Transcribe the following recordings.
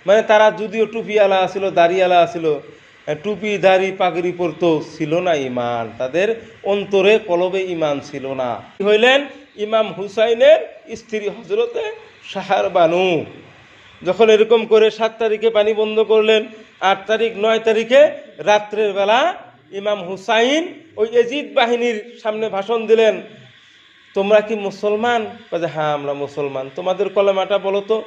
মানে তারা যদিও টুপিওয়ালা ছিল, দাড়িওয়ালা ছিল, টুপি দাড়ি পাগড়ি পরতো, ছিল না ইমান, তাদের অন্তরে কলবে ইমান ছিল না। হইলেন ইমাম হুসাইনের স্ত্রী হজরতে শাহার বানু। যখন এরকম করে 7 তারিখে পানি বন্ধ করলেন, 8 তারিখ 9 তারিখে রাত্রের বেলা ইমাম হুসাইন ওই এজিদ বাহিনীর সামনে ভাষণ দিলেন, তোমরা কি মুসলমান? বলে হ্যাঁ আমরা মুসলমান। তোমাদের কলেমাটা বলো তো।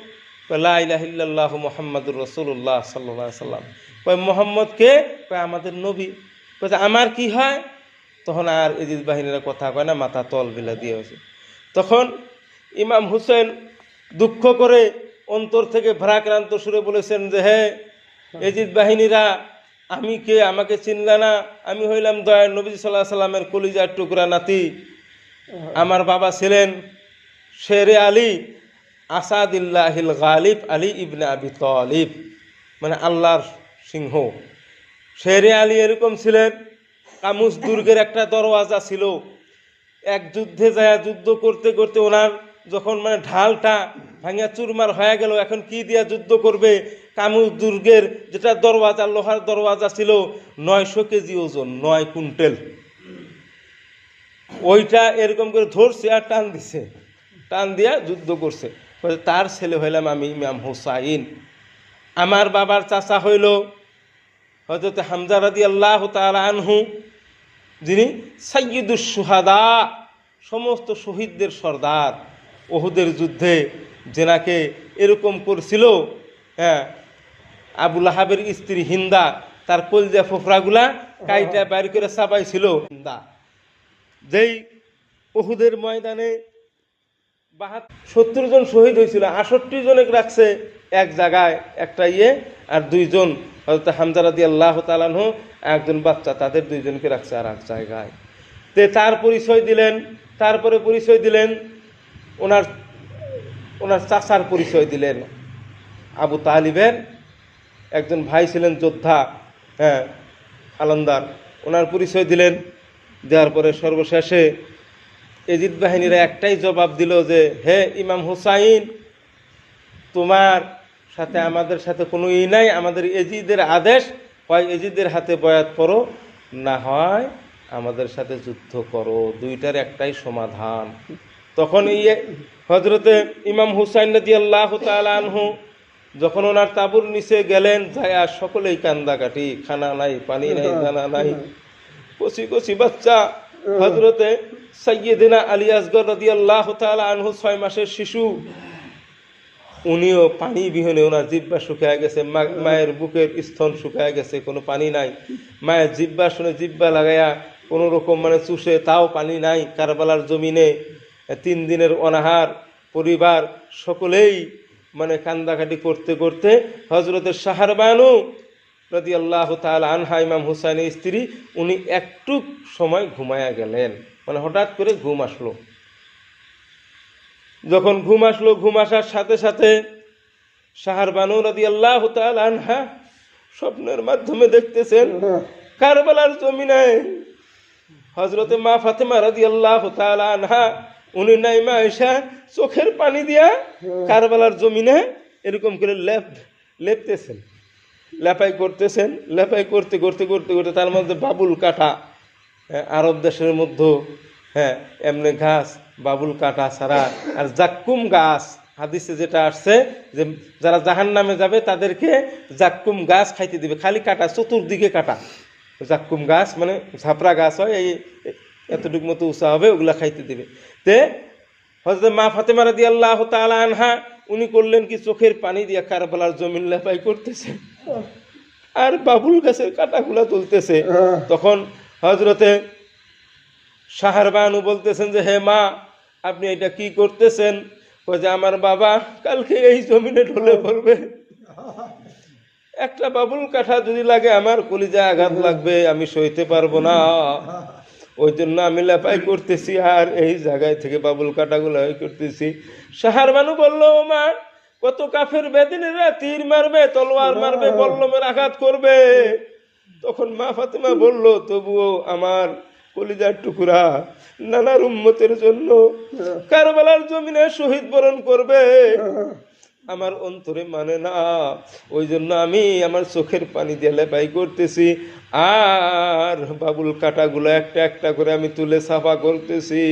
লা ইলাহা ইল্লাল্লাহু মুহাম্মাদুর রাসূলুল্লাহ সাল্লাল্লাহু আলাইহি সাল্লাম। কয় মোহাম্মদ কে? কয় আমাদের নবী। কয় আমার কি হয়? তখন আর এজিদ বাহিনীর কথা কয় না, মাথা তল বিলা দিয়ে হয়েছে। তখন ইমাম হুসেন দুঃখ করে অন্তর থেকে ভারাক্রান্ত সুরে বলেছেন যে হে এজিদ বাহিনীরা, আমি কে? আমাকে চিনলা না? আমি হইলাম দয়ার নবী সাল্লাল্লাহু আলাইহি সাল্লামের কলিজার টুকরা নাতি। আমার বাবা ছিলেন শেরে আলী আসাদুল্লাহিল গালিব আলী ইবনে আবি তালিব, মানে আল্লাহর সিংহ। শেরে আলী এরকম ছিলেন, কামুস দুর্গের একটা দরওয়াজা ছিল, এক যুদ্ধে যায় যুদ্ধ করতে করতে ওনার যখন মানে ঢালটা ভাঙিয়া চুরমার হয়ে গেল, এখন কি দিয়া যুদ্ধ করবে? কামুস দুর্গের যেটা দরওয়াজা, লোহার দরওয়াজা ছিল, 900 কেজি ওজন, 9 কুইন্টাল। ওইটা এরকম করে ধরছে আর টান দিছে, টান দিয়া যুদ্ধ করছে। তার ছেলে হইলাম আমি ইমাম হুসাইন। আমার বাবার চাচা হইল হযরত হামজা রাদিয়াল্লাহু তাআলা আনহু, যিনি সাইয়্যিদুশ শুহাদা, সমস্ত শহীদদের সর্দার। ওহুদের যুদ্ধে যেনাকে এরকম করছিল, হ্যাঁ, আবু লাহাবের স্ত্রী হিন্দা, তার কলজা ফোফরাগুলা কাইটা বাইর করে চাপাইছিল হিন্দা। যেই ওহুদের ময়দানে 70 জন শহীদ হয়েছিল, 68 জনকে রাখছে এক জায়গায় একটা আর 2 জন হযরত হামজা রাদিয়াল্লাহু তাআলা আনহু, একজন বাচ্চা, তাদের 2 জনকে রাখছে আর এক জায়গায়। তার পরিচয় দিলেন, তারপরে পরিচয় দিলেন ওনার চাচার পরিচয় দিলেন। আবু তালিবের একজন ভাই ছিলেন যোদ্ধা, হ্যাঁ, আলমদার, ওনার পরিচয় দিলেন। দেওয়ার পরে সর্বশেষে এজিদ বাহিনীরা একটাই জবাব দিল যে হে ইমাম হুসাইন, তোমার সাথে আমাদের সাথে কোনো নাই, আমাদের এজিদের আদেশ, হয় এজিদের হাতে বয়াত করো, না হয় আমাদের সাথে যুদ্ধ করো, দুইটার একটাই সমাধান। তখন হযরতে ইমাম হুসাইন রাদিয়াল্লাহু তাআলা আনহু যখন ওনার তাঁবুর নিচে গেলেন, যায় সকলেই কান্দাকাটি, খানা নাই, পানি নাই, দানা নাই, কচি কচি বাচ্চা। হযরতে সাইয়্যিদিনা আলী আসগর রাদিয়াল্লাহু তাআলা আনহু 6 মাসের শিশু, উনিও পানি বিহীনে, ওনার জিহ্বা শুকায় গেছে, মায়ের বুকের স্তন শুকায় গেছে, কোনো পানি নাই। মায়ের জিহ্বা শুনে জিহ্বা লাগাইয়া কোনো রকম মানে চুষে, তাও পানি নাই। কারবালার জমিনে 3 দিনের অনাহার, পরিবার সকলেই মানে কান্দাকাটি করতে করতে হযরতের শাহার বানু রাদিয়াল্লাহু তাআলা আনহা, ইমাম হুসাইনের স্ত্রী, উনি একটু সময় ঘুমায়া গেলেন, মানে হঠাৎ করে ঘুম আসলো। যখন ঘুম আসলো, ঘুম আসার সাথে সাথে শাহার বানু রাদিয়াল্লাহু তাআলা আনহা স্বপ্নের মাধ্যমে দেখতেছেন কারবালার জমিনে হযরতে মা ফাতেমা রাদিয়াল্লাহু তাআলা আনহা, উনি নাইমা আয়েশা চোখের পানি দিয়া কারবালার জমিনে এরকম করে লেপতেছেন, লেপাই করতেছেন। লেপাই করতে করতে করতে করতে তার মধ্যে বাবুল কাটা, আরব দেশের মধ্যে, হ্যাঁ, এমনি ঘাস বাবুল কাটা ছাড়া আর জাক্কুম গাছ, হাদিসে যেটা আসছে যে যারা জাহান্নামে যাবে তাদেরকে জাক্কুম গাছ খাইতে দিবে, খালি কাটা, চতুর্দিকে কাটা। জাক্কুম গাছ মানে ঝাপড়া গাছ হয়, এই এতটুকু মতো উঁচা হবে, ওগুলা খাইতে দিবে। হযরত মা ফাতেমা রাদিয়াল্লাহু তাআলা আনহা উনি করলেন কি, চোখের পানি দিয়া কারবালার জমিন লেপাই করতেছে আর বাবুল গাছের কাটাগুলা তুলতেছে। তখন হযরতে শাহার বানু বলতেছেন যে হে মা, আপনি এটা কি করতেছেন? কয় যে আমার বাবা কালকে এই জমিনে ঢলে পড়বে, একটা বাবুল কাঠা যদি লাগে আমার কলিজা আঘাত লাগবে, আমি সইতে পারবো না, ওই জন্য আমি লেপাই করতেছি আর এই জায়গায় থেকে বাবুল কাটাগুলো করতেছি। শাহার বানু বলল, ও মা, কত কাফের বেদিনেরা তীর মারবে, তলোয়ার মারবে, বল্লমের আঘাত করবে। তখন মা ফাতেমা বলল, তবুও আমার কলিজার টুকরা নানার উম্মতের জন্য কারবালার জমিনে শহীদ বরণ করবে, আমার অন্তরে মানে না, ওই জন্য আমি আমার চোখের পানি দিয়ে লেপাই করতেছি, আর বাবুল কাটাগুলো একটা একটা করে আমি তুলে সাফা করতেছি।